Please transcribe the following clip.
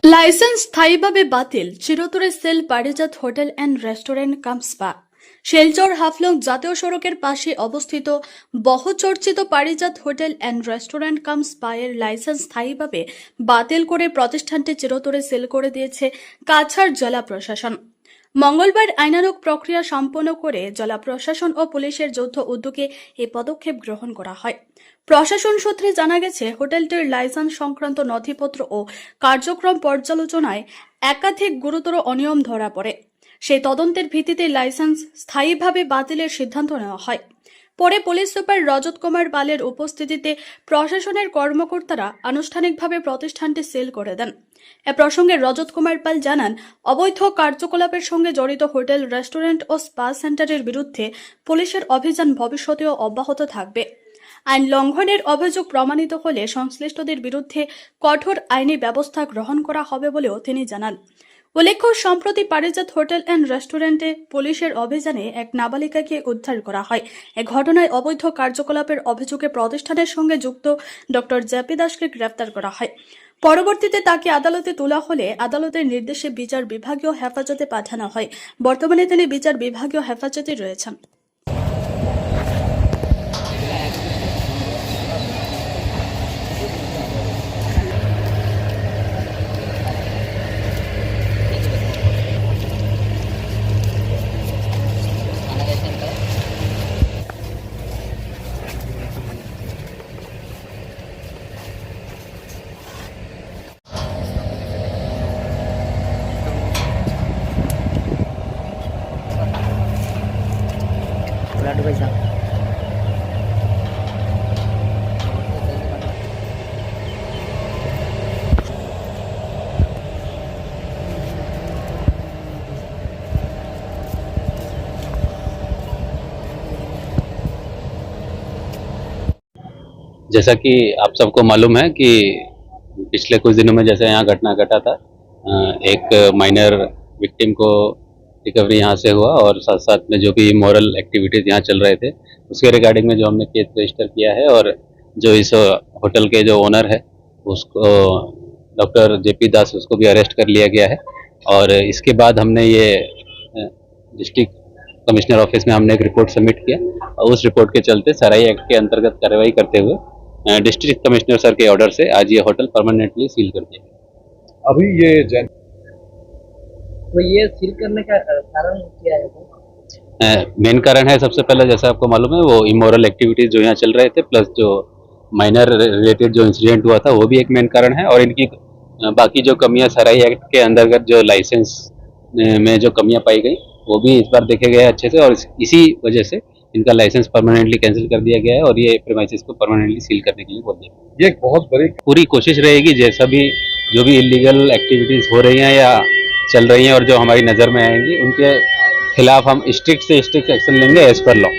Licence স্থায়ীভাবে বাতিল চিরতরে seal Parijat hotel and restaurant cum spa. Silchar Haflong জাতীয় সড়কের পাশে অবস্থিত বহুচর্চিত Parijat hotel and restaurant cum spa এর লাইসেন্স স্থায়ীভাবে বাতিল করে প্রতিষ্ঠানটি চিরতরে সেল করে দিয়েছে কাছাড় জেলা প্রশাসন। মঙ্গলবার আইনানুগ প্রক্রিয়া সম্পন্ন করে জেলা প্রশাসন ও পুলিশের যৌথ উদ্যোগে এই পদক্ষেপ গ্রহণ করা হয়। প্রশাসন সূত্রে জানা গেছে, হোটেলটির লাইসেন্স সংক্রান্ত নথিপত্র ও কার্যক্রম পর্যালোচনায় একাধিক গুরুতর অনিয়ম ধরা পড়ে। সেই তদন্তের ভিত্তিতে লাইসেন্স স্থায়ীভাবে বাতিলের সিদ্ধান্ত নেওয়া হয়। পরে পুলিশ সুপার রজত কুমার পালের উপস্থিতিতে প্রশাসনের কর্মকর্তারা আনুষ্ঠানিকভাবে প্রতিষ্ঠানটি সিল করে দেন। এ প্রসঙ্গে রজত কুমার পাল জানান, অবৈধ কার্যকলাপের সঙ্গে জড়িত হোটেল, রেস্টুরেন্ট ও স্পা সেন্টারের বিরুদ্ধে পুলিশের অভিযান ভবিষ্যতেও অব্যাহত থাকবে। আইন লঙ্ঘনের অভিযোগ প্রমাণিত হলে সংশ্লিষ্টদের বিরুদ্ধে কঠোর আইনি ব্যবস্থা গ্রহণ করা হবে বলেও তিনি জানান। উল্লেখ্য, সম্প্রতি পারিজাত হোটেল অ্যান্ড রেস্টুরেন্টে পুলিশের অভিযানে এক নাবালিকাকে উদ্ধার করা হয়। এ ঘটনায় অবৈধ কার্যকলাপের অভিযোগে প্রতিষ্ঠানের সঙ্গে যুক্ত ডক্টর জেপি দাসকে গ্রেফতার করা হয়। পরবর্তীতে তাকে আদালতে তোলা হলে আদালতের নির্দেশে বিচার বিভাগীয় হেফাজতে পাঠানো হয়। বর্তমানে তিনি বিচার বিভাগীয় হেফাজতে রয়েছেন। जैसा कि आप सबको मालूम है कि पिछले कुछ दिनों में जैसे यहाँ घटना घटा था, एक माइनर विक्टिम को रिकवरी यहाँ से हुआ और साथ साथ में जो भी इमोरल एक्टिविटीज़ यहाँ चल रहे थे उसके रिगार्डिंग में जो हमने केस रजिस्टर किया है और जो इस होटल के जो ओनर है उसको डॉक्टर जेपी दास उसको भी अरेस्ट कर लिया गया है। और इसके बाद हमने ये डिस्ट्रिक्ट कमिश्नर ऑफिस में हमने एक रिपोर्ट सबमिट किया और उस रिपोर्ट के चलते सराई एक्ट के अंतर्गत कार्रवाई करते हुए डिस्ट्रिक्ट कमिश्नर सर के ऑर्डर से आज ये होटल परमानेंटली सील कर दिया। अभी ये तो ये सील करने का कारण क्या है? मेन कारण है, सबसे पहले जैसा आपको मालूम है, वो इमोरल एक्टिविटीज जो यहाँ चल रहे थे प्लस जो माइनर रिलेटेड जो इंसिडेंट हुआ था वो भी एक मेन कारण है। और इनकी बाकी जो कमियां सराई एक्ट के अंतर्गत जो लाइसेंस में जो कमियां पाई गई वो भी इस बार देखे गए अच्छे से और इसी वजह से इनका लाइसेंस परमानेंटली कैंसिल कर दिया गया है और ये प्रीमाइसेस को परमानेंटली सील करने के लिए बोल दिया। ये एक बहुत बड़ी पूरी कोशिश रहेगी जैसा भी जो भी इलीगल एक्टिविटीज हो रही हैं या चल रही हैं और जो हमारी नज़र में आएंगी उनके खिलाफ हम स्ट्रिक्ट से स्ट्रिक्ट एक्शन लेंगे एज पर लॉ।